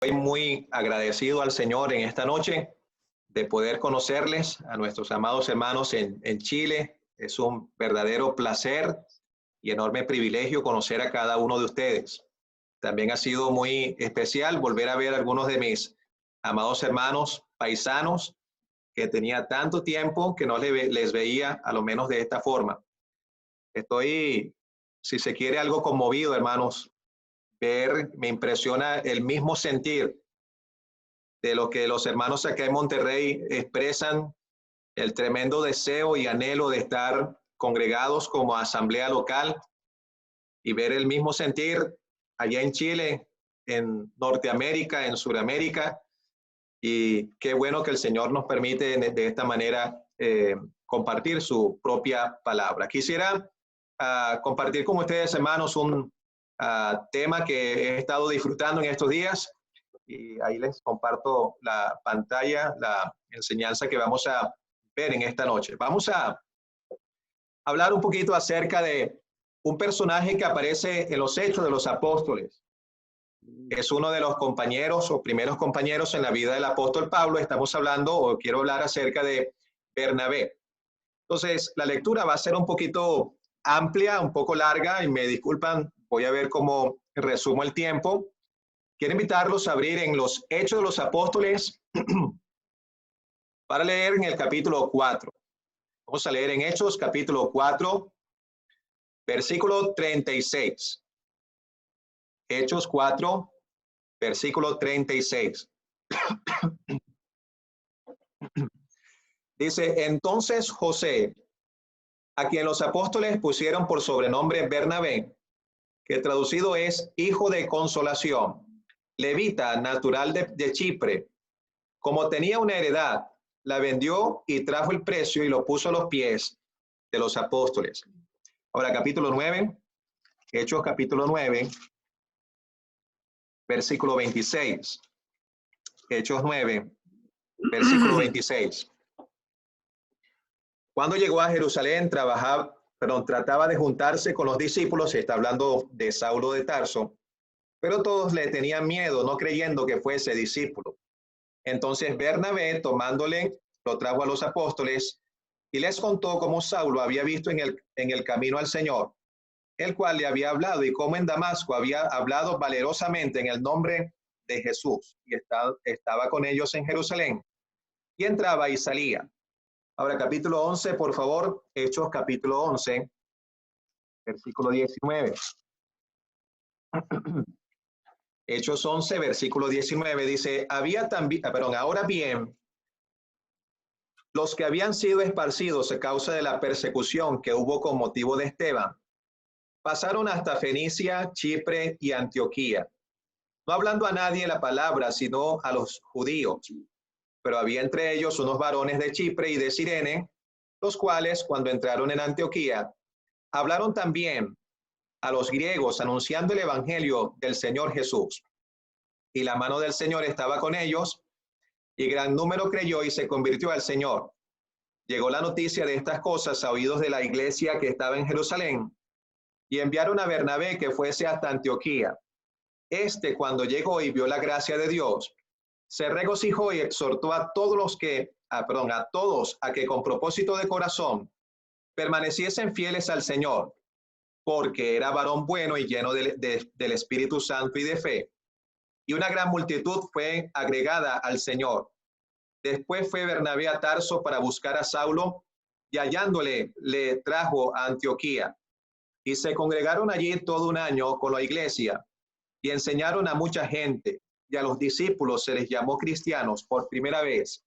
Estoy muy agradecido al Señor en esta noche de poder conocerles a nuestros amados hermanos en Chile. Es un verdadero placer y enorme privilegio conocer a cada uno de ustedes. También ha sido muy especial volver a ver a algunos de mis amados hermanos paisanos que tenía tanto tiempo que no les veía, a lo menos de esta forma. Estoy, si se quiere, algo conmovido, hermanos. Me impresiona el mismo sentir de lo que los hermanos acá en Monterrey expresan, el tremendo deseo y anhelo de estar congregados como asamblea local y ver el mismo sentir allá en Chile, en Norteamérica, en Sudamérica. Y qué bueno que el Señor nos permite de esta manera compartir su propia palabra. Quisiera compartir con ustedes, hermanos, un tema que he estado disfrutando en estos días. Y ahí les comparto la pantalla, la enseñanza que vamos a ver en esta noche. Vamos a hablar un poquito acerca de un personaje que aparece en los Hechos de los Apóstoles. Es uno de los compañeros o primeros compañeros en la vida del apóstol Pablo. Estamos hablando, o quiero hablar acerca de Bernabé. Entonces, la lectura va a ser un poquito amplia, un poco larga, y me disculpan, voy a ver cómo resumo el tiempo. Quiero invitarlos a abrir en los Hechos de los Apóstoles para leer en el capítulo 4. Vamos a leer en Hechos capítulo 4, versículo 36. Hechos 4, versículo 36. Dice, entonces José, a quien los apóstoles pusieron por sobrenombre Bernabé, que traducido es hijo de consolación, levita natural de Chipre, como tenía una heredad, la vendió y trajo el precio y lo puso a los pies de los apóstoles. Ahora, capítulo 9, Hechos capítulo 9, versículo 26. Hechos 9, versículo 26. Cuando llegó a Jerusalén, trataba de juntarse con los discípulos, se está hablando de Saulo de Tarso, pero todos le tenían miedo, no creyendo que fuese discípulo. Entonces Bernabé, tomándole, lo trajo a los apóstoles y les contó cómo Saulo había visto en el camino al Señor, el cual le había hablado, y cómo en Damasco había hablado valerosamente en el nombre de Jesús, y estaba con ellos en Jerusalén, y entraba y salía. Ahora, capítulo 11, por favor, Hechos capítulo 11, versículo 19. Hechos 11, versículo 19, dice, ahora bien, los que habían sido esparcidos a causa de la persecución que hubo con motivo de Esteban, pasaron hasta Fenicia, Chipre y Antioquía, no hablando a nadie la palabra, sino a los judíos. Pero había entre ellos unos varones de Chipre y de Cirene, los cuales, cuando entraron en Antioquía, hablaron también a los griegos, anunciando el evangelio del Señor Jesús. Y la mano del Señor estaba con ellos, y gran número creyó y se convirtió al Señor. Llegó la noticia de estas cosas a oídos de la iglesia que estaba en Jerusalén, y enviaron a Bernabé que fuese hasta Antioquía. Cuando llegó y vio la gracia de Dios, se regocijó y exhortó a todos a que con propósito de corazón permaneciesen fieles al Señor, porque era varón bueno y lleno del Espíritu Santo y de fe. Y una gran multitud fue agregada al Señor. Después fue Bernabé a Tarso para buscar a Saulo, y hallándole, le trajo a Antioquía. Y se congregaron allí todo un año con la iglesia, y enseñaron a mucha gente, y a los discípulos se les llamó cristianos por primera vez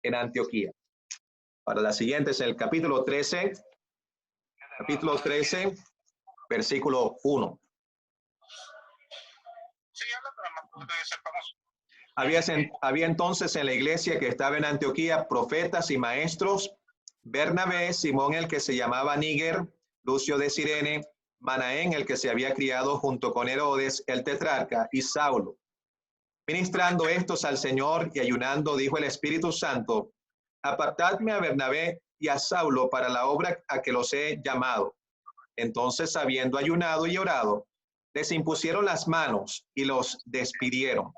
en Antioquía. Para la siguiente es el capítulo 13, versículo 1. Había entonces en la iglesia que estaba en Antioquía profetas y maestros: Bernabé, Simón el que se llamaba Níger, Lucio de Cirene, Manaén el que se había criado junto con Herodes el tetrarca, y Saulo. Ministrando estos al Señor y ayunando, dijo el Espíritu Santo: apartadme a Bernabé y a Saulo para la obra a que los he llamado. Entonces, habiendo ayunado y orado, les impusieron las manos y los despidieron.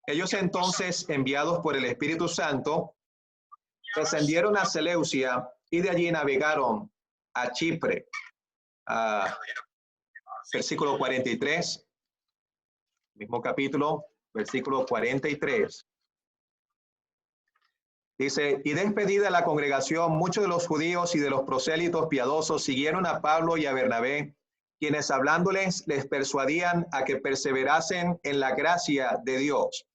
Ellos entonces, enviados por el Espíritu Santo, descendieron a Seleucia y de allí navegaron a Chipre. Versículo 43, mismo capítulo, versículo 43. Dice, y despedida la congregación, muchos de los judíos y de los prosélitos piadosos siguieron a Pablo y a Bernabé, quienes hablándoles les persuadían a que perseverasen en la gracia de Dios.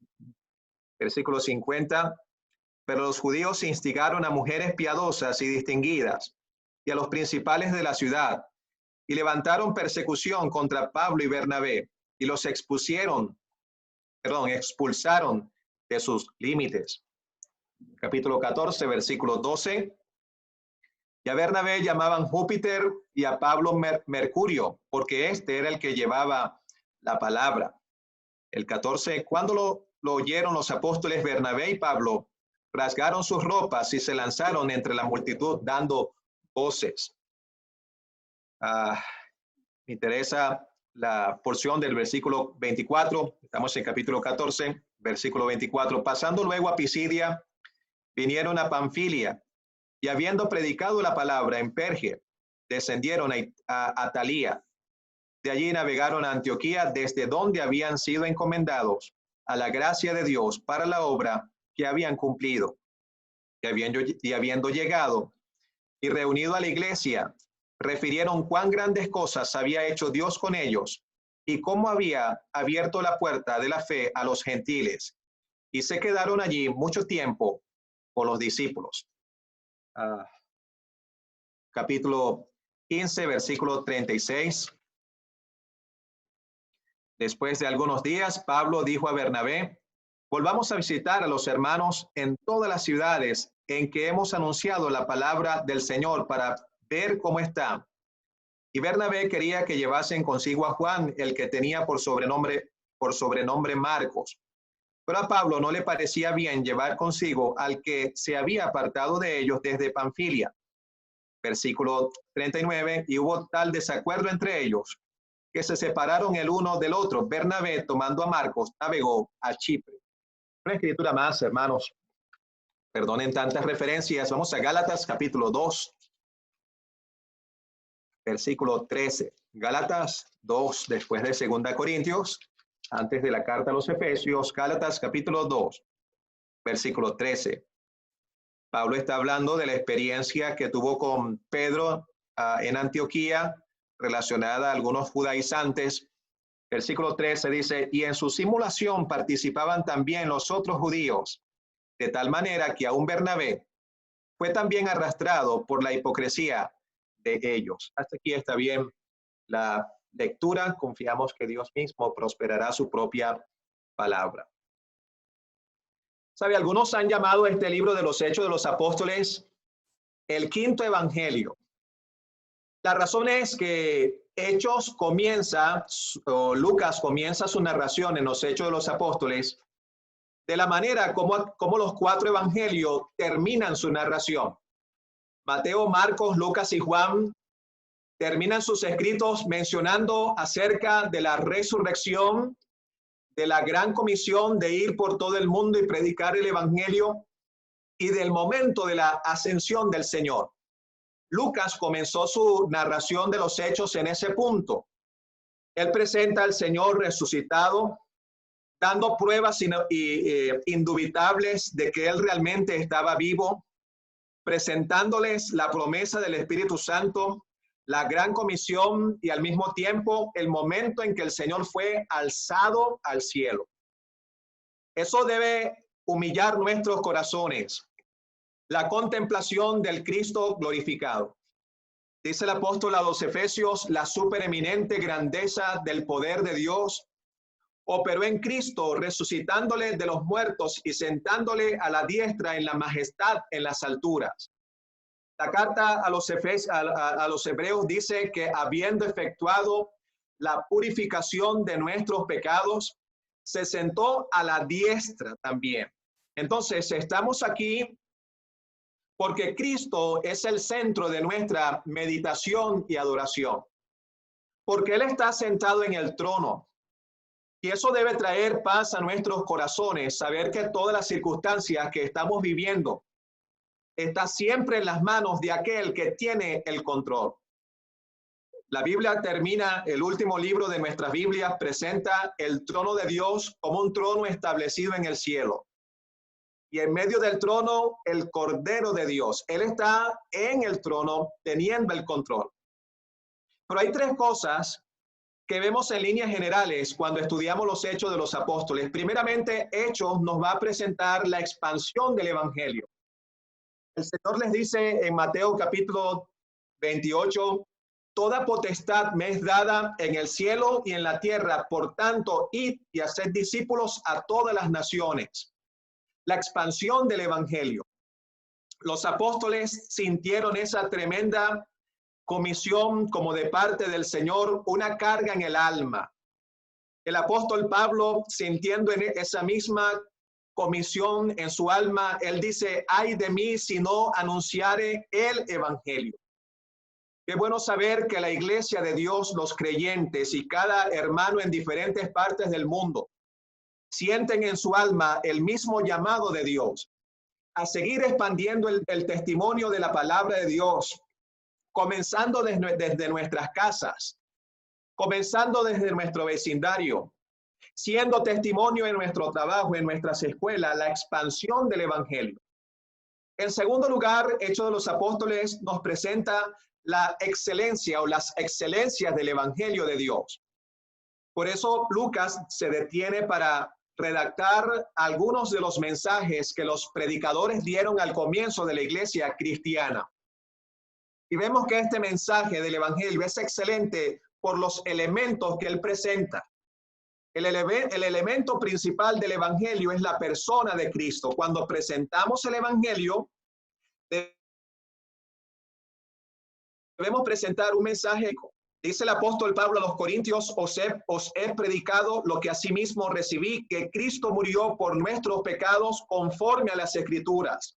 Versículo 50. Pero los judíos instigaron a mujeres piadosas y distinguidas y a los principales de la ciudad y levantaron persecución contra Pablo y Bernabé y los expulsaron de sus límites. Capítulo 14, versículo 12. Y a Bernabé llamaban Júpiter y a Pablo Mercurio, porque este era el que llevaba la palabra. El 14. Cuando lo oyeron los apóstoles Bernabé y Pablo, rasgaron sus ropas y se lanzaron entre la multitud dando voces. Me interesa la porción del versículo 24. Estamos en capítulo 14, versículo 24. Pasando luego a Pisidia, vinieron a Panfilia y habiendo predicado la palabra en Perge, descendieron a Atalía. De allí navegaron a Antioquía, desde donde habían sido encomendados a la gracia de Dios para la obra que habían cumplido. Y habiendo llegado y reunido a la iglesia, refirieron cuán grandes cosas había hecho Dios con ellos y cómo había abierto la puerta de la fe a los gentiles. Y se quedaron allí mucho tiempo con los discípulos. Capítulo 15, versículo 36. Después de algunos días, Pablo dijo a Bernabé, volvamos a visitar a los hermanos en todas las ciudades en que hemos anunciado la palabra del Señor para ver cómo están. Y Bernabé quería que llevasen consigo a Juan, el que tenía por sobrenombre Marcos. Pero a Pablo no le parecía bien llevar consigo al que se había apartado de ellos desde Panfilia. Versículo 39, y hubo tal desacuerdo entre ellos que se separaron el uno del otro. Bernabé, tomando a Marcos, navegó a Chipre. Una escritura más, hermanos. Perdonen tantas referencias. Vamos a Gálatas, capítulo 2, versículo 13. Gálatas 2, después de 2 Corintios, antes de la carta a los Efesios. Gálatas, capítulo 2, versículo 13. Pablo está hablando de la experiencia que tuvo con Pedro en Antioquía, relacionada a algunos judaizantes. Versículo 13 dice, y en su simulación participaban también los otros judíos, de tal manera que aún Bernabé fue también arrastrado por la hipocresía de ellos. Hasta aquí está bien la lectura. Confiamos que Dios mismo prosperará su propia palabra. ¿Sabe? Algunos han llamado este libro de los Hechos de los Apóstoles el quinto evangelio. La razón es que Hechos comienza, o Lucas comienza su narración en los Hechos de los Apóstoles de la manera como los 4 evangelios terminan su narración. Mateo, Marcos, Lucas y Juan terminan sus escritos mencionando acerca de la resurrección, de la gran comisión de ir por todo el mundo y predicar el evangelio y del momento de la ascensión del Señor. Lucas comenzó su narración de los hechos en ese punto. Él presenta al Señor resucitado, dando pruebas indubitables de que Él realmente estaba vivo, presentándoles la promesa del Espíritu Santo, la gran comisión y al mismo tiempo el momento en que el Señor fue alzado al cielo. Eso debe humillar nuestros corazones. La contemplación del Cristo glorificado. Dice el apóstol a los Efesios, la supereminente grandeza del poder de Dios operó en Cristo, resucitándole de los muertos y sentándole a la diestra en la majestad en las alturas. La carta a los Hebreos dice que habiendo efectuado la purificación de nuestros pecados, se sentó a la diestra también. Entonces, estamos aquí porque Cristo es el centro de nuestra meditación y adoración. Porque Él está sentado en el trono. Y eso debe traer paz a nuestros corazones, saber que todas las circunstancias que estamos viviendo está siempre en las manos de aquel que tiene el control. La Biblia termina, el último libro de nuestras Biblias presenta el trono de Dios como un trono establecido en el cielo. Y en medio del trono, el Cordero de Dios. Él está en el trono teniendo el control. Pero hay tres cosas que vemos en líneas generales cuando estudiamos los Hechos de los Apóstoles. Primeramente, Hechos nos va a presentar la expansión del Evangelio. El Señor les dice en Mateo capítulo 28, toda potestad me es dada en el cielo y en la tierra, por tanto, id y haced discípulos a todas las naciones. La expansión del Evangelio. Los apóstoles sintieron esa tremenda comisión como de parte del Señor, una carga en el alma. El apóstol Pablo, sintiendo en esa misma comisión en su alma, él dice, ay de mí si no anunciare el Evangelio. Qué bueno saber que la iglesia de Dios, los creyentes y cada hermano en diferentes partes del mundo sienten en su alma el mismo llamado de Dios a seguir expandiendo el testimonio de la palabra de Dios, comenzando desde nuestras casas, comenzando desde nuestro vecindario, siendo testimonio en nuestro trabajo, en nuestras escuelas, la expansión del Evangelio. En segundo lugar, Hechos de los Apóstoles nos presenta la excelencia o las excelencias del Evangelio de Dios. Por eso Lucas se detiene para redactar algunos de los mensajes que los predicadores dieron al comienzo de la iglesia cristiana. Y vemos que este mensaje del Evangelio es excelente por los elementos que él presenta. El elemento principal del Evangelio es la persona de Cristo. Cuando presentamos el Evangelio, debemos presentar un mensaje. Dice el apóstol Pablo a los Corintios, os he predicado lo que asimismo recibí, que Cristo murió por nuestros pecados conforme a las Escrituras,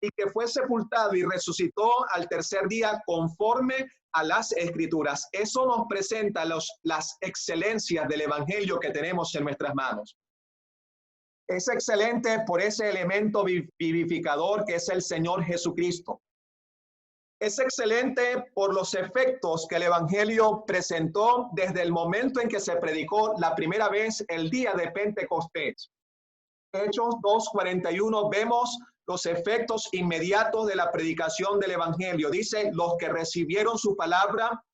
y que fue sepultado y resucitó al tercer día conforme a las Escrituras. Eso nos presenta las excelencias del Evangelio que tenemos en nuestras manos. Es excelente por ese elemento vivificador que es el Señor Jesucristo. Es excelente por los efectos que el Evangelio presentó desde el momento en que se predicó la primera vez el día de Pentecostés. Hechos 2:41 vemos los efectos inmediatos de la predicación del Evangelio. Dice, los que recibieron su palabra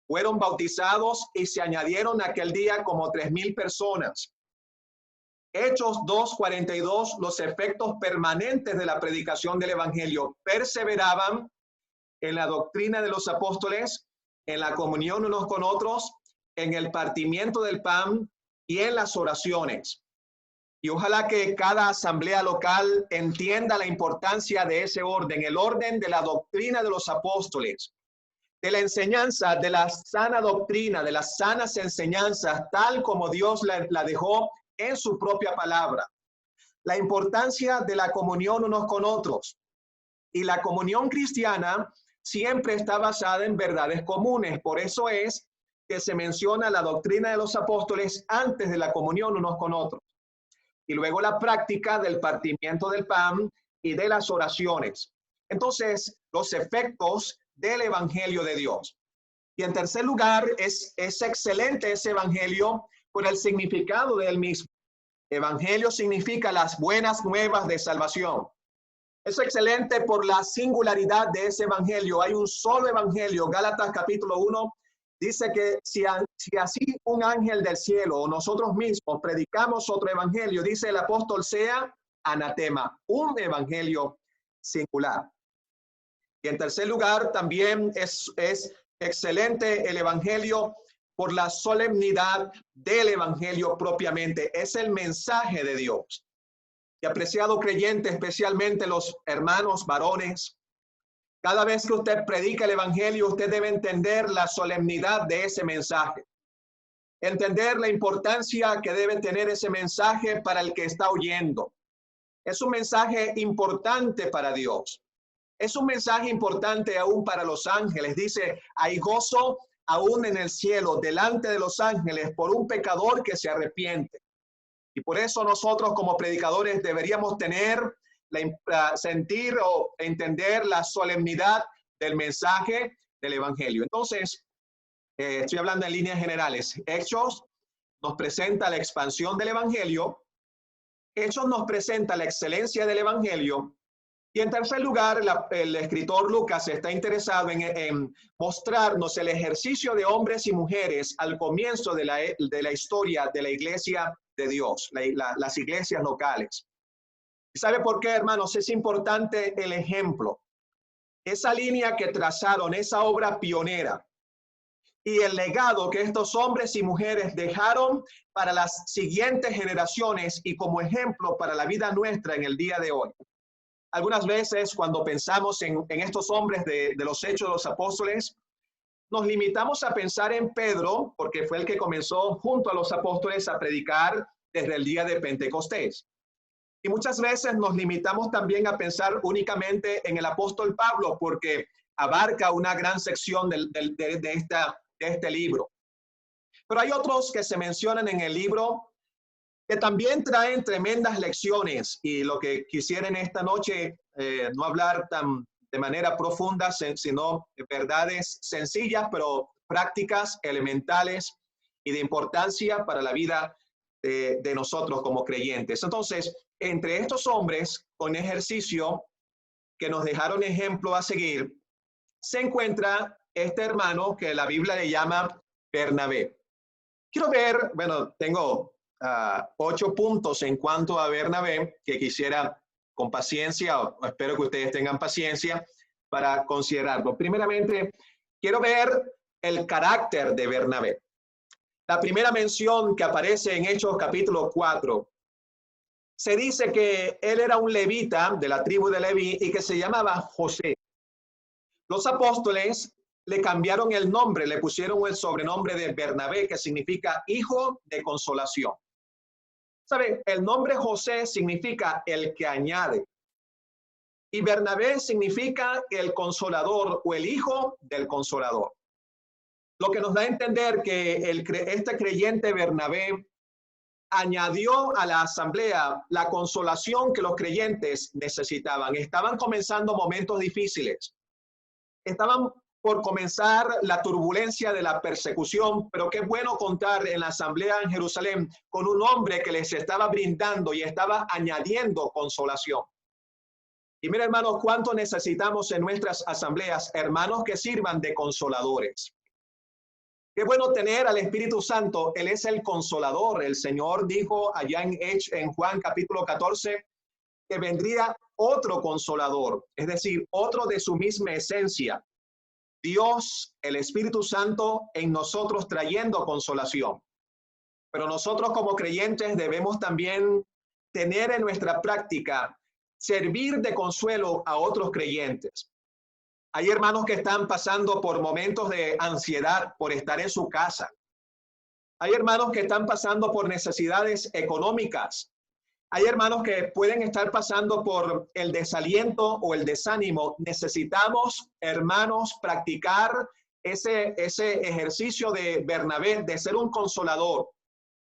fueron bautizados y se añadieron aquel día como 3,000 personas. Hechos 2:42, los efectos permanentes de la predicación del Evangelio. Perseveraban en la doctrina de los apóstoles, en la comunión unos con otros, en el partimiento del pan y en las oraciones. Y ojalá que cada asamblea local entienda la importancia de ese orden, el orden de la doctrina de los apóstoles, de la enseñanza, de la sana doctrina, de las sanas enseñanzas, tal como Dios la dejó en su propia palabra. La importancia de la comunión unos con otros. Y la comunión cristiana siempre está basada en verdades comunes. Por eso es que se menciona la doctrina de los apóstoles antes de la comunión unos con otros. Y luego la práctica del partimiento del pan y de las oraciones. Entonces, los efectos del Evangelio de Dios. Y en tercer lugar, es excelente ese Evangelio por el significado de él mismo. Evangelio significa las buenas nuevas de salvación. Es excelente por la singularidad de ese Evangelio. Hay un solo Evangelio. Gálatas capítulo 1 dice que si así un ángel del cielo o nosotros mismos predicamos otro Evangelio, dice el apóstol, sea anatema. Un Evangelio singular. Y en tercer lugar, también es excelente el Evangelio por la solemnidad del Evangelio propiamente. Es el mensaje de Dios. Y apreciado creyente, especialmente los hermanos varones, cada vez que usted predica el Evangelio, usted debe entender la solemnidad de ese mensaje. Entender la importancia que debe tener ese mensaje para el que está oyendo. Es un mensaje importante para Dios. Es un mensaje importante aún para los ángeles. Dice, hay gozo aún en el cielo, delante de los ángeles, por un pecador que se arrepiente. Y por eso nosotros como predicadores deberíamos tener, sentir o entender la solemnidad del mensaje del Evangelio. Entonces, estoy hablando en líneas generales. Hechos nos presenta la expansión del Evangelio. Hechos nos presenta la excelencia del Evangelio. Y en tercer lugar, el escritor Lucas está interesado en mostrarnos el ejercicio de hombres y mujeres al comienzo de la historia de la iglesia de Dios, las iglesias locales. ¿Y sabe por qué, hermanos? Es importante el ejemplo. Esa línea que trazaron, esa obra pionera y el legado que estos hombres y mujeres dejaron para las siguientes generaciones y como ejemplo para la vida nuestra en el día de hoy. Algunas veces cuando pensamos en estos hombres de los Hechos de los Apóstoles, nos limitamos a pensar en Pedro, porque fue el que comenzó junto a los apóstoles a predicar desde el día de Pentecostés. Y muchas veces nos limitamos también a pensar únicamente en el apóstol Pablo, porque abarca una gran sección de este libro. Pero hay otros que se mencionan en el libro que también traen tremendas lecciones, y lo que quisiera en esta noche no hablar de manera profunda, sino verdades sencillas, pero prácticas, elementales y de importancia para la vida de nosotros como creyentes. Entonces, entre estos hombres con ejercicio que nos dejaron ejemplo a seguir, se encuentra este hermano que la Biblia le llama Bernabé. Quiero ver, bueno, tengo 8 puntos en cuanto a Bernabé que quisiera con paciencia, o espero que ustedes tengan paciencia para considerarlo. Primeramente, quiero ver el carácter de Bernabé. La primera mención que aparece en Hechos capítulo 4, se dice que él era un levita de la tribu de Leví y que se llamaba José. Los apóstoles le cambiaron el nombre, le pusieron el sobrenombre de Bernabé, que significa hijo de consolación. ¿Sabe? El nombre José significa el que añade. Y Bernabé significa el consolador o el hijo del consolador. Lo que nos da a entender que este creyente Bernabé añadió a la asamblea la consolación que los creyentes necesitaban. Estaban comenzando momentos difíciles. Estaban por comenzar la turbulencia de la persecución, pero qué bueno contar en la asamblea en Jerusalén con un hombre que les estaba brindando y estaba añadiendo consolación. Y mira, hermanos, cuánto necesitamos en nuestras asambleas, hermanos que sirvan de consoladores. Qué bueno tener al Espíritu Santo, Él es el consolador. El Señor dijo allá en Juan capítulo 14 que vendría otro consolador, es decir, otro de su misma esencia. Dios, el Espíritu Santo, en nosotros trayendo consolación. Pero nosotros como creyentes debemos también tener en nuestra práctica servir de consuelo a otros creyentes. Hay hermanos que están pasando por momentos de ansiedad por estar en su casa. Hay hermanos que están pasando por necesidades económicas. Hay hermanos que pueden estar pasando por el desaliento o el desánimo. Necesitamos, hermanos, practicar ese ejercicio de Bernabé, de ser un consolador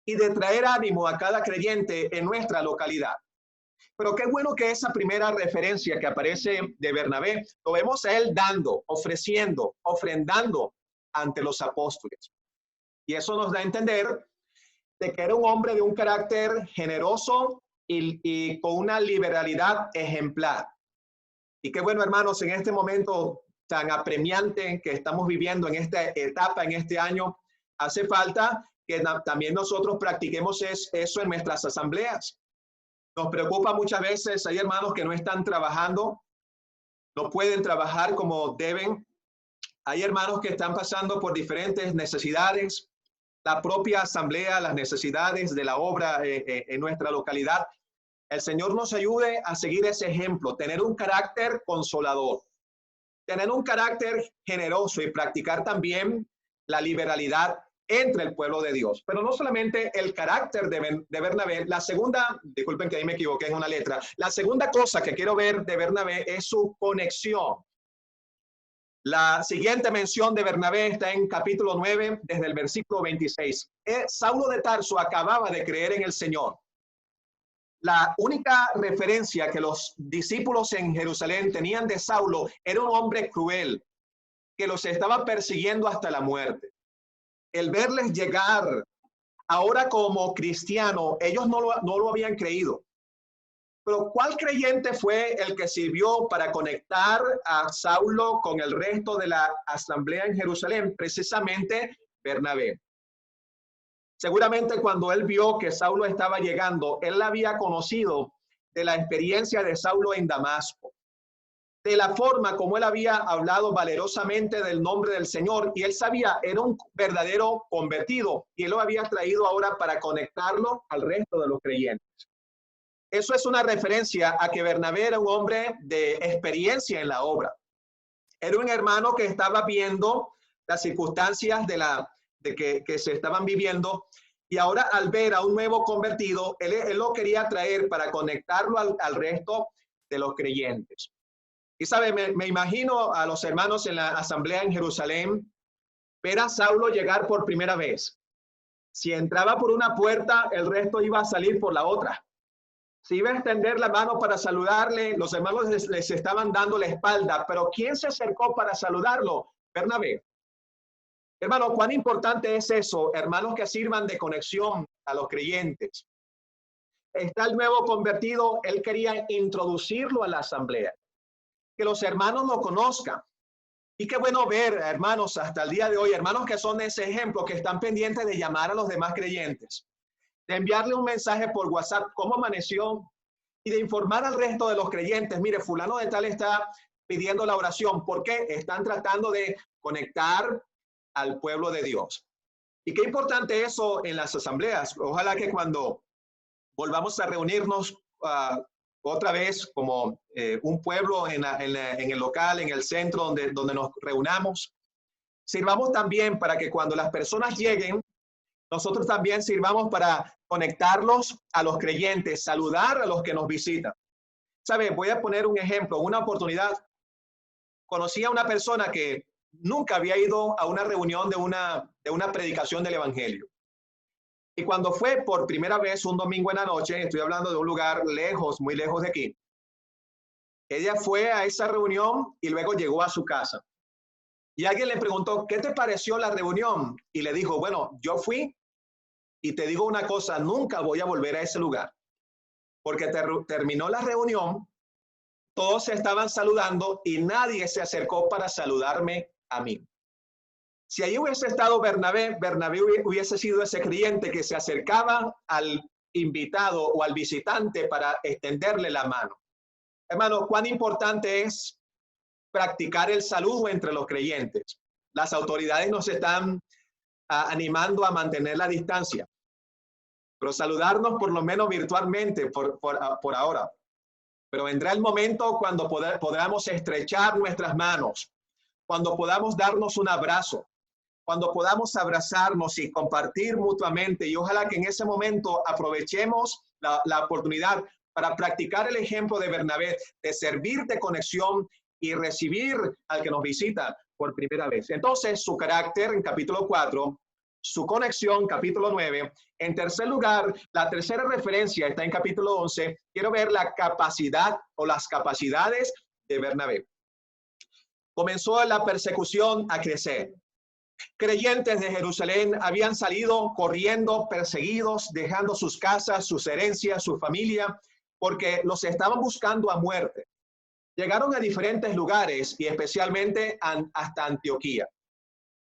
y de traer ánimo a cada creyente en nuestra localidad. Pero qué bueno que esa primera referencia que aparece de Bernabé, lo vemos a él dando, ofreciendo, ofrendando ante los apóstoles. Y eso nos da a entender de que era un hombre de un carácter generoso y con una liberalidad ejemplar. Y qué bueno, hermanos, en este momento tan apremiante que estamos viviendo en esta etapa, en este año, hace falta que también nosotros practiquemos eso en nuestras asambleas. Nos preocupa muchas veces, hay hermanos que no están trabajando, no pueden trabajar como deben. Hay hermanos que están pasando por diferentes necesidades, la propia asamblea, las necesidades de la obra en nuestra localidad. El Señor nos ayude a seguir ese ejemplo, tener un carácter consolador, tener un carácter generoso y practicar también la liberalidad entre el pueblo de Dios. Pero no solamente el carácter de Bernabé, la segunda, disculpen que ahí me equivoqué en una letra, la segunda cosa que quiero ver de Bernabé es su conexión. La siguiente mención de Bernabé está en capítulo 9, desde el versículo 26. Saulo de Tarso acababa de creer en el Señor. La única referencia que los discípulos en Jerusalén tenían de Saulo era un hombre cruel que los estaba persiguiendo hasta la muerte. El verles llegar ahora como cristiano, ellos no lo habían creído. Pero ¿cuál creyente fue el que sirvió para conectar a Saulo con el resto de la asamblea en Jerusalén? Precisamente Bernabé. Seguramente cuando él vio que Saulo estaba llegando, él había conocido de la experiencia de Saulo en Damasco, de la forma como él había hablado valerosamente del nombre del Señor, y él sabía, era un verdadero convertido, y él lo había traído ahora para conectarlo al resto de los creyentes. Eso es una referencia a que Bernabé era un hombre de experiencia en la obra. Era un hermano que estaba viendo las circunstancias que se estaban viviendo, y ahora al ver a un nuevo convertido, él lo quería traer para conectarlo al resto de los creyentes. Y sabe, me imagino a los hermanos en la asamblea en Jerusalén, ver a Saulo llegar por primera vez. Si entraba por una puerta, el resto iba a salir por la otra. Si iba a extender la mano para saludarle, los hermanos les estaban dando la espalda. Pero ¿quién se acercó para saludarlo? Bernabé. Hermano, ¿cuán importante es eso? Hermanos que sirvan de conexión a los creyentes. Está el nuevo convertido, él quería introducirlo a la asamblea, que los hermanos lo conozcan. Y qué bueno ver, hermanos, hasta el día de hoy, hermanos que son ese ejemplo, que están pendientes de llamar a los demás creyentes, de enviarle un mensaje por WhatsApp, cómo amaneció, y de informar al resto de los creyentes, mire, fulano de tal está pidiendo la oración, porque están tratando de conectar al pueblo de Dios. Y qué importante eso en las asambleas. Ojalá que cuando volvamos a reunirnos otra vez como un pueblo en el local, en el centro donde nos reunamos, sirvamos también para que cuando las personas lleguen, nosotros también sirvamos para conectarlos a los creyentes, saludar a los que nos visitan. ¿Sabe? Voy a poner un ejemplo. Una oportunidad, conocí a una persona que nunca había ido a una reunión de una predicación del evangelio. Y cuando fue por primera vez un domingo en la noche, estoy hablando de un lugar lejos, muy lejos de aquí, ella fue a esa reunión y luego llegó a su casa. Y alguien le preguntó, ¿qué te pareció la reunión? Y le dijo, bueno, yo fui y te digo una cosa, nunca voy a volver a ese lugar. Porque terminó la reunión, todos se estaban saludando y nadie se acercó para saludarme a mí. Si ahí hubiese estado Bernabé hubiese sido ese creyente que se acercaba al invitado o al visitante para extenderle la mano. Hermano, cuán importante es practicar el saludo entre los creyentes. Las autoridades nos están animando a mantener la distancia, pero saludarnos por lo menos virtualmente por ahora. Pero vendrá el momento cuando podamos estrechar nuestras manos, cuando podamos darnos un abrazo, cuando podamos abrazarnos y compartir mutuamente, y ojalá que en ese momento aprovechemos la oportunidad para practicar el ejemplo de Bernabé, de servir de conexión y recibir al que nos visita por primera vez. Entonces, su carácter en capítulo 4, su conexión, capítulo 9. En tercer lugar, la tercera referencia está en capítulo 11. Quiero ver la capacidad o las capacidades de Bernabé. Comenzó la persecución a crecer. Creyentes de Jerusalén habían salido corriendo, perseguidos, dejando sus casas, sus herencias, su familia, porque los estaban buscando a muerte. Llegaron a diferentes lugares y especialmente hasta Antioquía.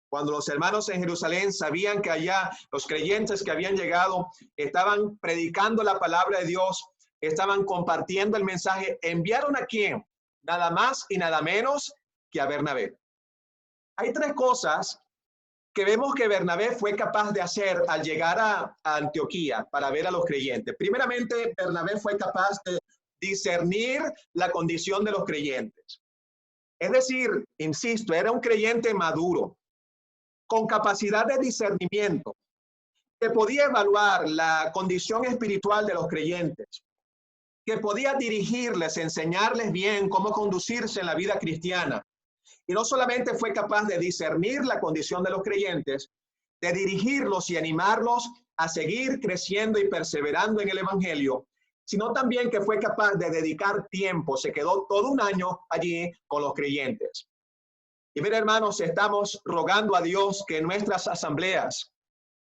Cuando los hermanos en Jerusalén sabían que allá los creyentes que habían llegado estaban predicando la palabra de Dios, estaban compartiendo el mensaje, ¿enviaron a quién? Nada más y nada menos que a Bernabé. Hay tres cosas que vemos que Bernabé fue capaz de hacer al llegar a Antioquía para ver a los creyentes. Primeramente, Bernabé fue capaz de discernir la condición de los creyentes. Es decir, insisto, era un creyente maduro, con capacidad de discernimiento, que podía evaluar la condición espiritual de los creyentes, que podía dirigirles, enseñarles bien cómo conducirse en la vida cristiana, Y no solamente fue capaz de discernir la condición de los creyentes, de dirigirlos y animarlos a seguir creciendo y perseverando en el evangelio, sino también que fue capaz de dedicar tiempo. Se quedó todo un año allí con los creyentes. Y mira, hermanos, estamos rogando a Dios que en nuestras asambleas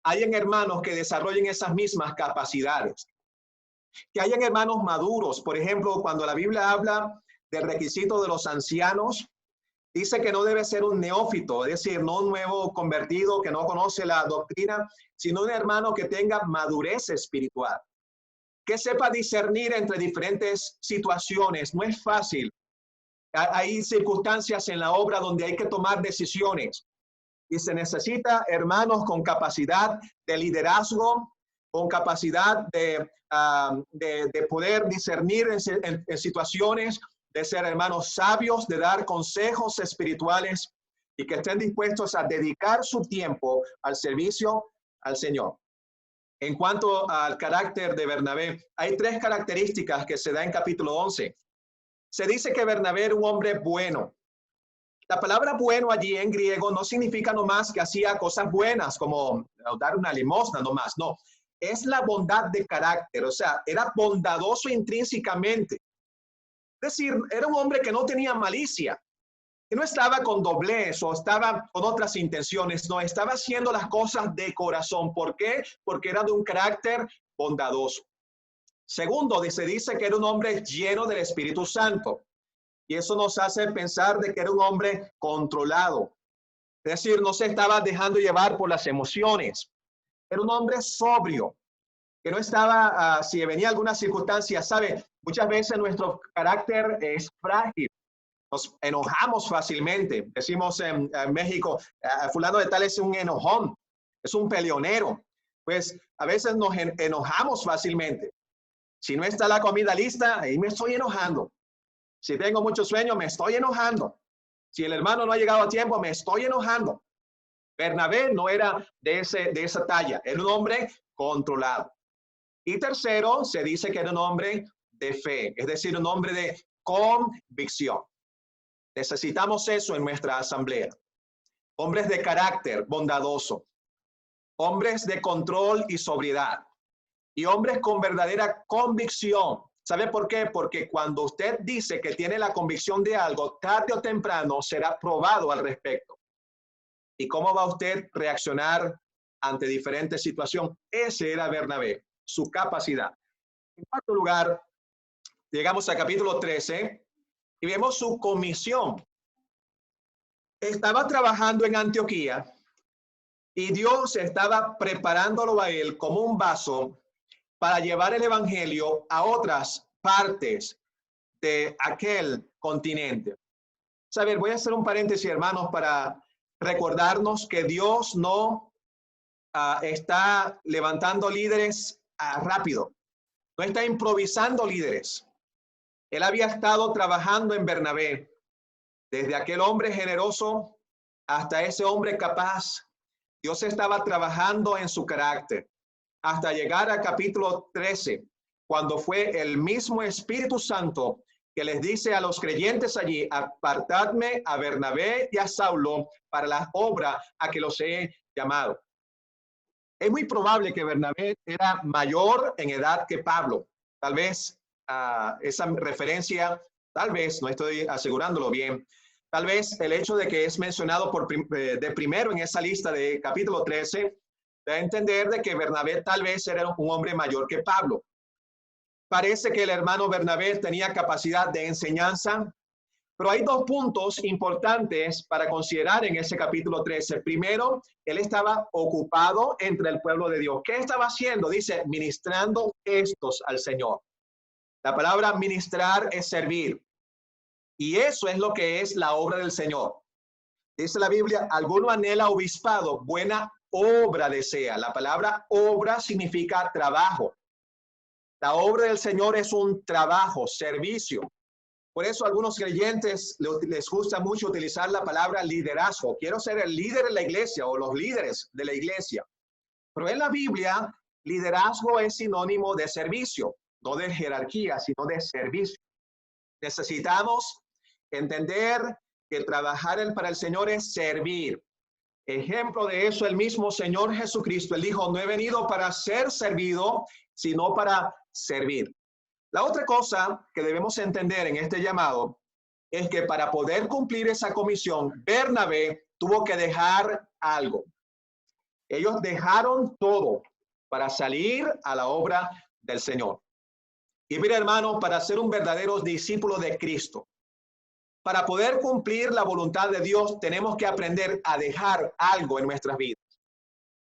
hayan hermanos que desarrollen esas mismas capacidades, que hayan hermanos maduros. Por ejemplo, cuando la Biblia habla del requisito de los ancianos, dice que no debe ser un neófito, es decir, no un nuevo convertido que no conoce la doctrina, sino un hermano que tenga madurez espiritual, que sepa discernir entre diferentes situaciones. No es fácil. Hay circunstancias en la obra donde hay que tomar decisiones y se necesita hermanos con capacidad de liderazgo, con capacidad de poder discernir en situaciones, de ser hermanos sabios, de dar consejos espirituales y que estén dispuestos a dedicar su tiempo al servicio al Señor. En cuanto al carácter de Bernabé, hay 3 características que se da en capítulo 11. Se dice que Bernabé era un hombre bueno. La palabra bueno allí en griego no significa nomás que hacía cosas buenas, como dar una limosna nomás, no. Es la bondad de carácter, o sea, era bondadoso intrínsecamente. Es decir, era un hombre que no tenía malicia, que no estaba con doblez o estaba con otras intenciones, no, estaba haciendo las cosas de corazón. ¿Por qué? Porque era de un carácter bondadoso. Segundo, se dice que era un hombre lleno del Espíritu Santo. Y eso nos hace pensar de que era un hombre controlado. Es decir, no se estaba dejando llevar por las emociones. Era un hombre sobrio, que no estaba, si venía alguna circunstancia, ¿sabe? Muchas veces nuestro carácter es frágil. Nos enojamos fácilmente. Decimos en México, fulano de tal es un enojón, es un peleonero. Pues a veces nos enojamos fácilmente. Si no está la comida lista, ahí me estoy enojando. Si tengo mucho sueño, me estoy enojando. Si el hermano no ha llegado a tiempo, me estoy enojando. Bernabé no era de esa talla, era un hombre controlado. Y tercero, se dice que era un hombre de fe, es decir, un hombre de convicción. Necesitamos eso en nuestra asamblea. Hombres de carácter bondadoso, hombres de control y sobriedad, y hombres con verdadera convicción. ¿Sabe por qué? Porque cuando usted dice que tiene la convicción de algo, tarde o temprano será probado al respecto. ¿Y cómo va usted a reaccionar ante diferentes situaciones? Ese era Bernabé, su capacidad. En cuarto lugar, llegamos al capítulo 13 y vemos su comisión. Estaba trabajando en Antioquía y Dios estaba preparándolo a él como un vaso para llevar el evangelio a otras partes de aquel continente. Saber, voy a hacer un paréntesis, hermanos, para recordarnos que Dios no está levantando líderes rápido, no está improvisando líderes. Él había estado trabajando en Bernabé, desde aquel hombre generoso hasta ese hombre capaz. Dios estaba trabajando en su carácter hasta llegar al capítulo 13, cuando fue el mismo Espíritu Santo que les dice a los creyentes allí: apartadme a Bernabé y a Saulo para la obra a que los he llamado. Es muy probable que Bernabé era mayor en edad que Pablo. Tal vez esa referencia, tal vez, no estoy asegurándolo bien, tal vez el hecho de que es mencionado de primero en esa lista de capítulo 13, da a entender de que Bernabé tal vez era un hombre mayor que Pablo. Parece que el hermano Bernabé tenía capacidad de enseñanza, pero hay 2 puntos importantes para considerar en ese capítulo 13. Primero, él estaba ocupado entre el pueblo de Dios. ¿Qué estaba haciendo? Dice, ministrando estos al Señor. La palabra ministrar es servir. Y eso es lo que es la obra del Señor. Dice la Biblia, alguno anhela obispado, buena obra desea. La palabra obra significa trabajo. La obra del Señor es un trabajo, servicio. Por eso a algunos creyentes les gusta mucho utilizar la palabra liderazgo. Quiero ser el líder de la iglesia o los líderes de la iglesia. Pero en la Biblia, liderazgo es sinónimo de servicio, no de jerarquía, sino de servicio. Necesitamos entender que trabajar para el Señor es servir. Ejemplo de eso, el mismo Señor Jesucristo. Él dijo, no he venido para ser servido, sino para servir. La otra cosa que debemos entender en este llamado es que para poder cumplir esa comisión, Bernabé tuvo que dejar algo. Ellos dejaron todo para salir a la obra del Señor. Y mira, hermano, para ser un verdadero discípulo de Cristo, para poder cumplir la voluntad de Dios, tenemos que aprender a dejar algo en nuestras vidas.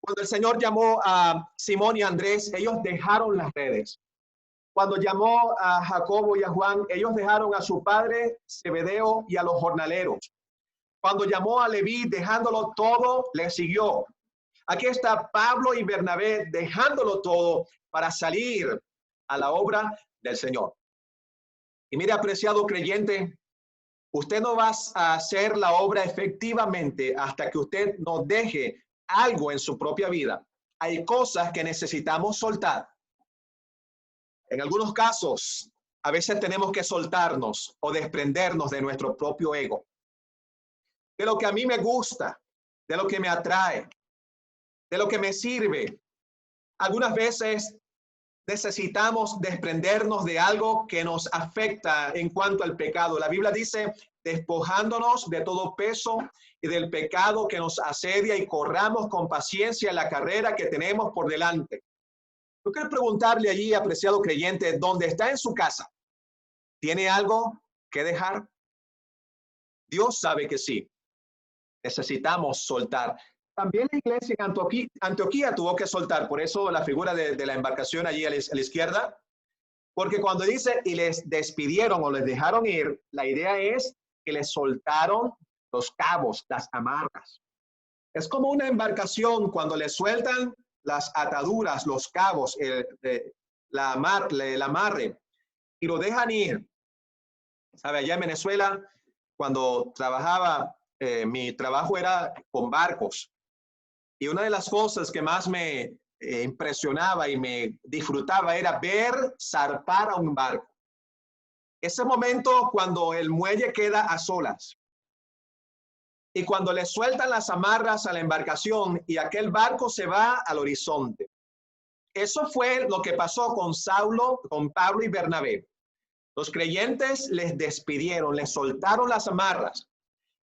Cuando el Señor llamó a Simón y Andrés, ellos dejaron las redes. Cuando llamó a Jacobo y a Juan, ellos dejaron a su padre Zebedeo y a los jornaleros. Cuando llamó a Leví, dejándolo todo, le siguió. Aquí está Pablo y Bernabé dejándolo todo para salir a la obra del Señor. Y mire, apreciado creyente, usted no va a hacer la obra efectivamente hasta que usted no deje algo en su propia vida. Hay cosas que necesitamos soltar. En algunos casos, a veces tenemos que soltarnos o desprendernos de nuestro propio ego, de lo que a mí me gusta, de lo que me atrae, de lo que me sirve. Algunas veces necesitamos desprendernos de algo que nos afecta en cuanto al pecado. La Biblia dice, despojándonos de todo peso y del pecado que nos asedia y corramos con paciencia la carrera que tenemos por delante. Yo quiero preguntarle allí, apreciado creyente, ¿dónde está en su casa? ¿Tiene algo que dejar? Dios sabe que sí. Necesitamos soltar. También la iglesia en Antioquía tuvo que soltar, por eso la figura de la embarcación allí a la izquierda, porque cuando dice y les despidieron o les dejaron ir, la idea es que les soltaron los cabos, las amarras. Es como una embarcación cuando le sueltan las ataduras, los cabos, el amarre, y lo dejan ir. ¿Sabe? Allá en Venezuela, cuando trabajaba, mi trabajo era con barcos. Y una de las cosas que más me impresionaba y me disfrutaba era ver zarpar a un barco. Ese momento cuando el muelle queda a solas. Y cuando le sueltan las amarras a la embarcación y aquel barco se va al horizonte. Eso fue lo que pasó con Pablo y Bernabé. Los creyentes les despidieron, les soltaron las amarras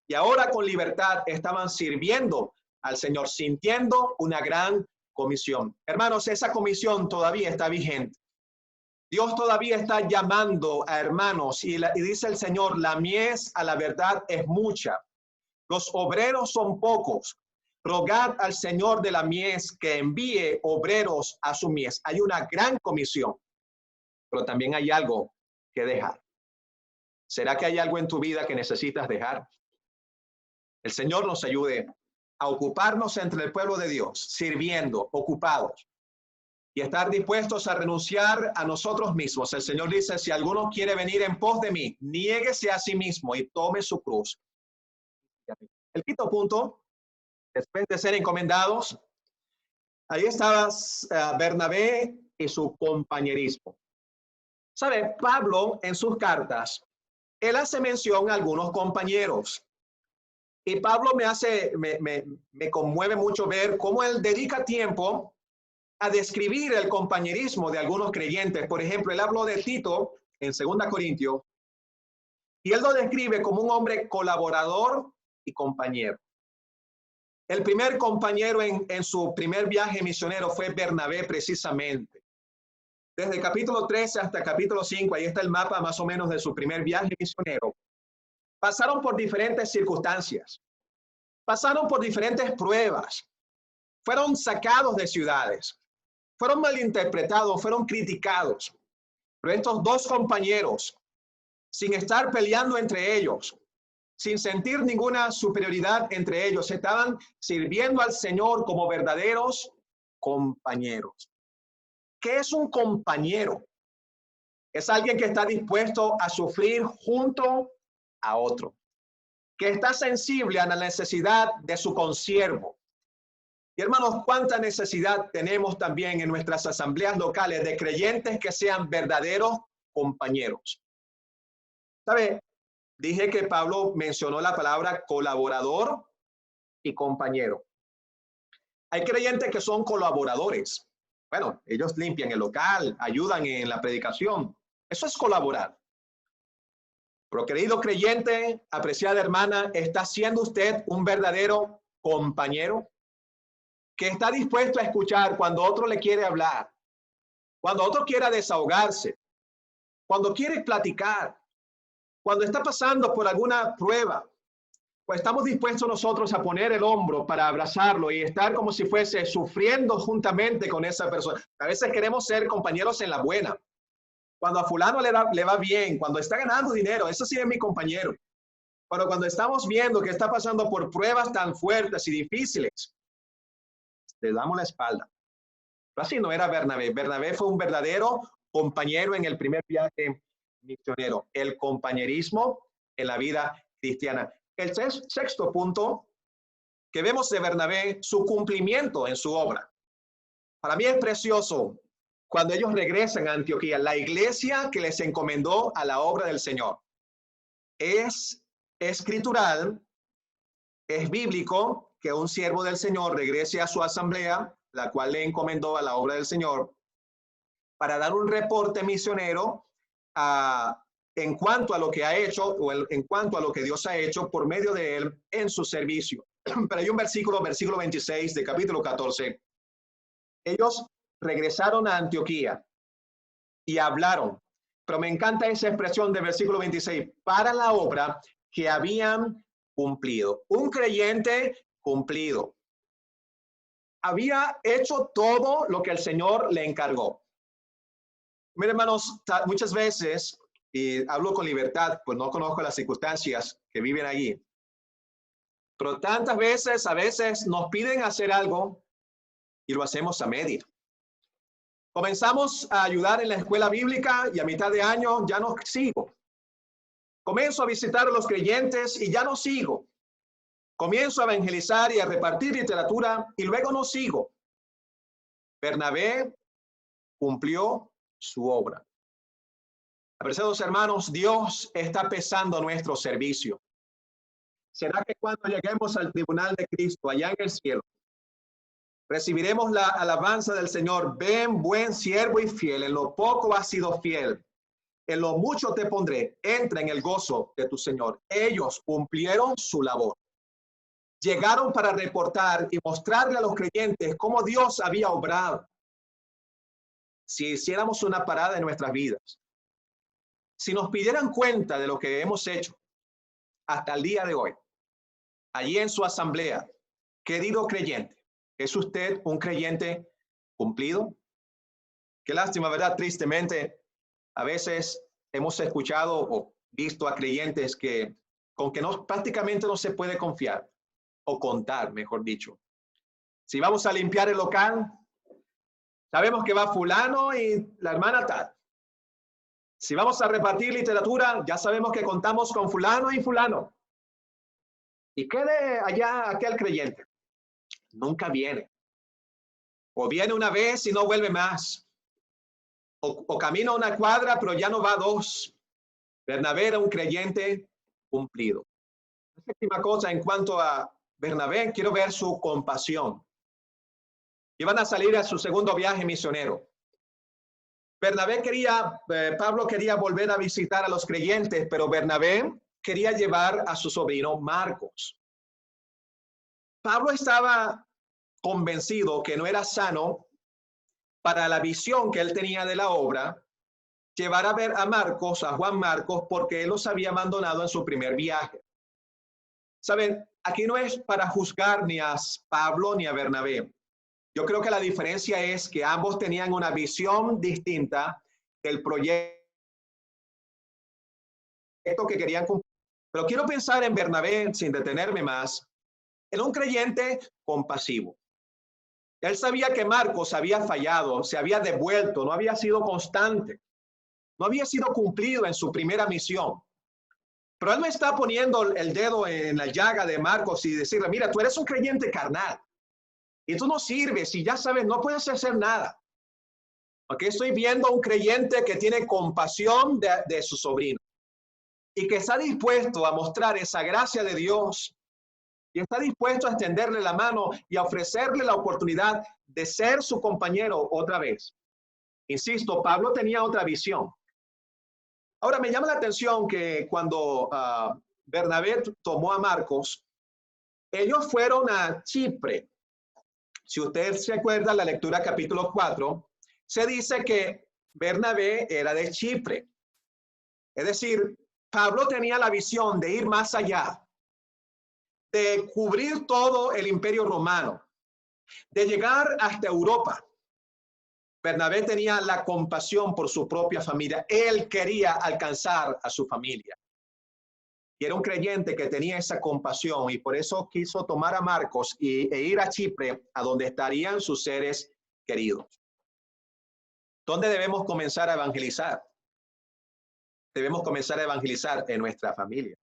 y ahora con libertad estaban sirviendo al Señor, sintiendo una gran comisión. Hermanos, esa comisión todavía está vigente. Dios todavía está llamando a hermanos y dice el Señor, la mies a la verdad es mucha. Los obreros son pocos. Rogad al Señor de la mies que envíe obreros a su mies. Hay una gran comisión, pero también hay algo que dejar. ¿Será que hay algo en tu vida que necesitas dejar? El Señor nos ayude a ocuparnos entre el pueblo de Dios, sirviendo, ocupados, y estar dispuestos a renunciar a nosotros mismos. El Señor dice, si alguno quiere venir en pos de mí, niéguese a sí mismo y tome su cruz. El quinto punto, después de ser encomendados, ahí estaba Bernabé y su compañerismo. ¿Sabe? Pablo en sus cartas, él hace mención a algunos compañeros. Y Pablo me conmueve mucho ver cómo él dedica tiempo a describir el compañerismo de algunos creyentes. Por ejemplo, él habló de Tito en 2 Corintios y él lo describe como un hombre colaborador y compañero. El primer compañero en su primer viaje misionero fue Bernabé precisamente. Desde capítulo 13 hasta capítulo 5, ahí está el mapa más o menos de su primer viaje misionero. Pasaron por diferentes circunstancias, pasaron por diferentes pruebas, fueron sacados de ciudades, fueron malinterpretados, fueron criticados. Pero estos dos compañeros, sin estar peleando entre ellos, sin sentir ninguna superioridad entre ellos, estaban sirviendo al Señor como verdaderos compañeros. ¿Qué es un compañero? Es alguien que está dispuesto a sufrir junto a otro, que está sensible a la necesidad de su consiervo. Y hermanos, cuánta necesidad tenemos también en nuestras asambleas locales de creyentes que sean verdaderos compañeros. ¿Sabe? dije que Pablo mencionó la palabra colaborador y compañero. Hay creyentes que son colaboradores. Bueno, ellos limpian el local, ayudan en la predicación. Eso es colaborar. Pero querido creyente, apreciada hermana, ¿está siendo usted un verdadero compañero? Que está dispuesto a escuchar cuando otro le quiere hablar, cuando otro quiera desahogarse, cuando quiere platicar, cuando está pasando por alguna prueba, pues estamos dispuestos nosotros a poner el hombro para abrazarlo y estar como si fuese sufriendo juntamente con esa persona. A veces queremos ser compañeros en la buena. Cuando a fulano le va bien, cuando está ganando dinero, eso sí es mi compañero. Pero cuando estamos viendo que está pasando por pruebas tan fuertes y difíciles, le damos la espalda. Pero así no era Bernabé. Bernabé fue un verdadero compañero en el primer viaje misionero. El compañerismo en la vida cristiana. El sexto punto que vemos de Bernabé, su cumplimiento en su obra. Para mí es precioso cuando ellos regresan a Antioquía, la iglesia que les encomendó a la obra del Señor. Es escritural, es bíblico que un siervo del Señor regrese a su asamblea, la cual le encomendó a la obra del Señor, para dar un reporte misionero en cuanto a lo que ha hecho o en cuanto a lo que Dios ha hecho por medio de él en su servicio. Pero hay un versículo 26 de capítulo 14. Ellos regresaron a Antioquía y hablaron, pero me encanta esa expresión del versículo 26, para la obra que habían cumplido. Un creyente cumplido. Había hecho todo lo que el Señor le encargó. Miren, hermanos, muchas veces, y hablo con libertad, pues no conozco las circunstancias que viven allí, pero tantas veces, a veces nos piden hacer algo y lo hacemos a media. Comenzamos a ayudar en la escuela bíblica y a mitad de año ya no sigo. Comienzo a visitar a los creyentes y ya no sigo. Comienzo a evangelizar y a repartir literatura y luego no sigo. Bernabé cumplió su obra. Apreciados hermanos, Dios está pesando nuestro servicio. ¿Será que cuando lleguemos al tribunal de Cristo allá en el cielo, recibiremos la alabanza del Señor? Ven, buen siervo y fiel, en lo poco has sido fiel, en lo mucho te pondré, entra en el gozo de tu Señor. Ellos cumplieron su labor. Llegaron para reportar y mostrarle a los creyentes cómo Dios había obrado. Si hiciéramos una parada en nuestras vidas, si nos pidieran cuenta de lo que hemos hecho hasta el día de hoy, allí en su asamblea, querido creyente, ¿es usted un creyente cumplido? Qué lástima, ¿verdad? Tristemente, a veces hemos escuchado o visto a creyentes que con que prácticamente no se puede confiar o contar, mejor dicho. Si vamos a limpiar el local, sabemos que va fulano y la hermana tal. Si vamos a repartir literatura, ya sabemos que contamos con fulano y fulano. Y quede allá aquel creyente. Nunca viene. O viene una vez y no vuelve más. O camina una cuadra, pero ya no va dos. Bernabé era un creyente cumplido. La última cosa en cuanto a Bernabé, quiero ver su compasión. Iban a salir a su segundo viaje misionero. Pablo quería volver a visitar a los creyentes, pero Bernabé quería llevar a su sobrino Marcos. Pablo estaba convencido que no era sano para la visión que él tenía de la obra llevar a ver a Marcos, a Juan Marcos, porque él los había abandonado en su primer viaje. Saben, aquí no es para juzgar ni a Pablo ni a Bernabé. Yo creo que la diferencia es que ambos tenían una visión distinta del proyecto que querían cumplir. Pero quiero pensar en Bernabé, sin detenerme más, en un creyente compasivo. Él sabía que Marcos había fallado, se había devuelto, no había sido constante, no había sido cumplido en su primera misión. Pero él no está poniendo el dedo en la llaga de Marcos y decirle, mira, tú eres un creyente carnal y tú no sirves y ya sabes, no puedes hacer nada. Porque estoy viendo a un creyente que tiene compasión de su sobrino. y que está dispuesto a mostrar esa gracia de Dios y está dispuesto a extenderle la mano y a ofrecerle la oportunidad de ser su compañero otra vez. Insisto, Pablo tenía otra visión. Ahora me llama la atención que cuando Bernabé tomó a Marcos, ellos fueron a Chipre. Si usted se acuerda, la lectura capítulo 4, se dice que Bernabé era de Chipre. Es decir, Pablo tenía la visión de ir más allá, de cubrir todo el imperio romano, de llegar hasta Europa. Bernabé tenía la compasión por su propia familia. Él quería alcanzar a su familia. Y era un creyente que tenía esa compasión y por eso quiso tomar a Marcos e ir a Chipre, a donde estarían sus seres queridos. ¿Dónde debemos comenzar a evangelizar? Debemos comenzar a evangelizar en nuestra familia.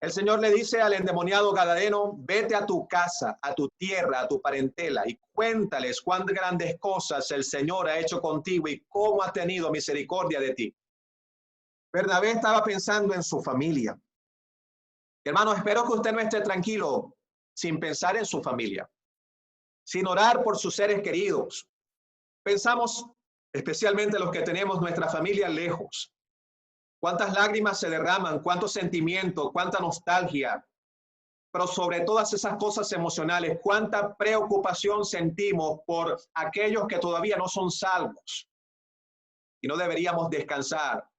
El Señor le dice al endemoniado gadareno, vete a tu casa, a tu tierra, a tu parentela y cuéntales cuán grandes cosas el Señor ha hecho contigo y cómo ha tenido misericordia de ti. Bernabé estaba pensando en su familia. Hermano, espero que usted no esté tranquilo sin pensar en su familia, sin orar por sus seres queridos. Pensamos especialmente los que tenemos nuestra familia lejos. Cuántas lágrimas se derraman, cuántos sentimientos, cuánta nostalgia, pero sobre todas esas cosas emocionales, cuánta preocupación sentimos por aquellos que todavía no son salvos. Y no deberíamos descansar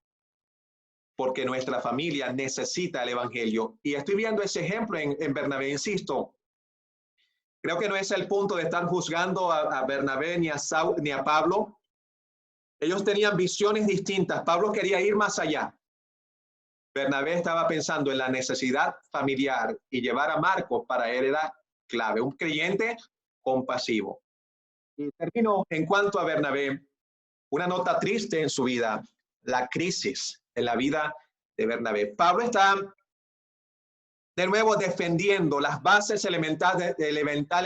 porque nuestra familia necesita el evangelio. Y estoy viendo ese ejemplo en Bernabé, insisto. Creo que no es el punto de estar juzgando a Bernabé ni a Pablo. Ellos tenían visiones distintas. Pablo quería ir más allá. Bernabé estaba pensando en la necesidad familiar y llevar a Marcos para él era clave, un creyente compasivo. Y termino en cuanto a Bernabé, una nota triste en su vida, la crisis en la vida de Bernabé. Pablo está de nuevo defendiendo las bases elementales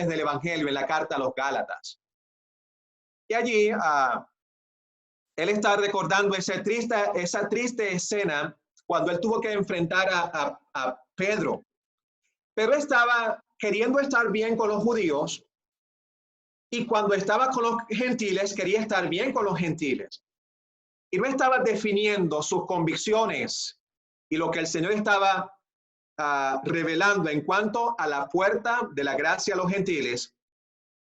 del evangelio en la carta a los Gálatas. Y allí él está recordando esa triste escena cuando él tuvo que enfrentar a Pedro. Pero estaba queriendo estar bien con los judíos y cuando estaba con los gentiles quería estar bien con los gentiles. Y no estaba definiendo sus convicciones y lo que el Señor estaba revelando en cuanto a la puerta de la gracia a los gentiles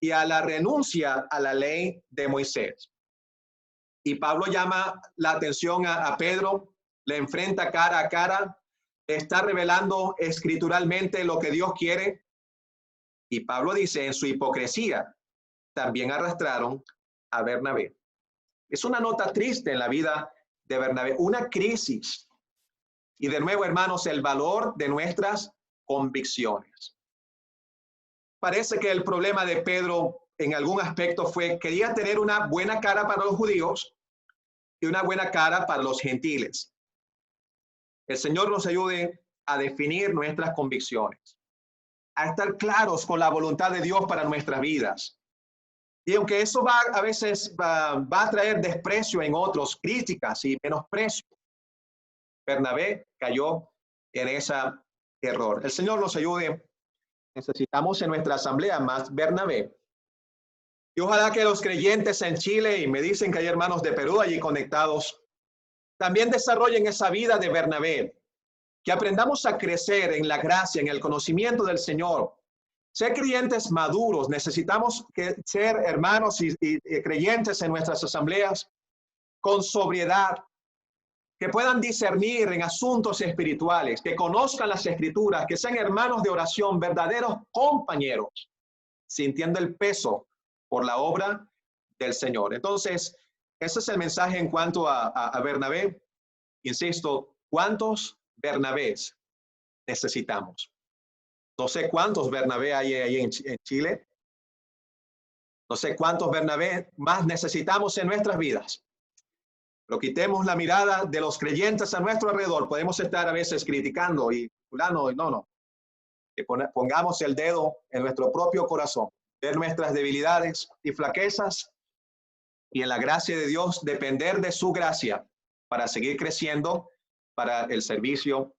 y a la renuncia a la ley de Moisés. Y Pablo llama la atención a Pedro, le enfrenta cara a cara, está revelando escrituralmente lo que Dios quiere. Y Pablo dice, en su hipocresía, también arrastraron a Bernabé. Es una nota triste en la vida de Bernabé, una crisis. Y de nuevo, hermanos, el valor de nuestras convicciones. Parece que el problema de Pedro en algún aspecto fue, quería tener una buena cara para los judíos y una buena cara para los gentiles. El Señor nos ayude a definir nuestras convicciones, a estar claros con la voluntad de Dios para nuestras vidas. Y aunque eso a veces va a traer desprecio en otros, críticas y menosprecio, Bernabé cayó en ese error. El Señor nos ayude. Necesitamos en nuestra asamblea más Bernabé. Y ojalá que los creyentes en Chile, y me dicen que hay hermanos de Perú allí conectados, también desarrollen esa vida de Bernabé. Que aprendamos a crecer en la gracia, en el conocimiento del Señor. Ser creyentes maduros, necesitamos ser hermanos y creyentes en nuestras asambleas con sobriedad, que puedan discernir en asuntos espirituales, que conozcan las escrituras, que sean hermanos de oración, verdaderos compañeros, sintiendo el peso por la obra del Señor. Entonces, ese es el mensaje en cuanto a Bernabé. Insisto, ¿cuántos Bernabés necesitamos? No sé cuántos Bernabé hay ahí en Chile. No sé cuántos Bernabé más necesitamos en nuestras vidas. Pero quitemos la mirada de los creyentes a nuestro alrededor. Podemos estar a veces criticando y fulano, no. Que pongamos el dedo en nuestro propio corazón, ver nuestras debilidades y flaquezas y en la gracia de Dios depender de su gracia para seguir creciendo para el servicio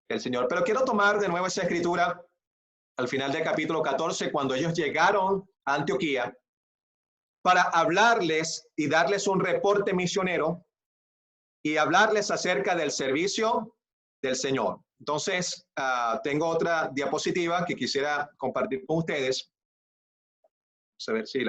del Señor. Pero quiero tomar de nuevo esa escritura al final del capítulo 14, cuando ellos llegaron a Antioquía, para hablarles y darles un reporte misionero y hablarles acerca del servicio del Señor. Entonces, tengo otra diapositiva que quisiera compartir con ustedes. Vamos a ver si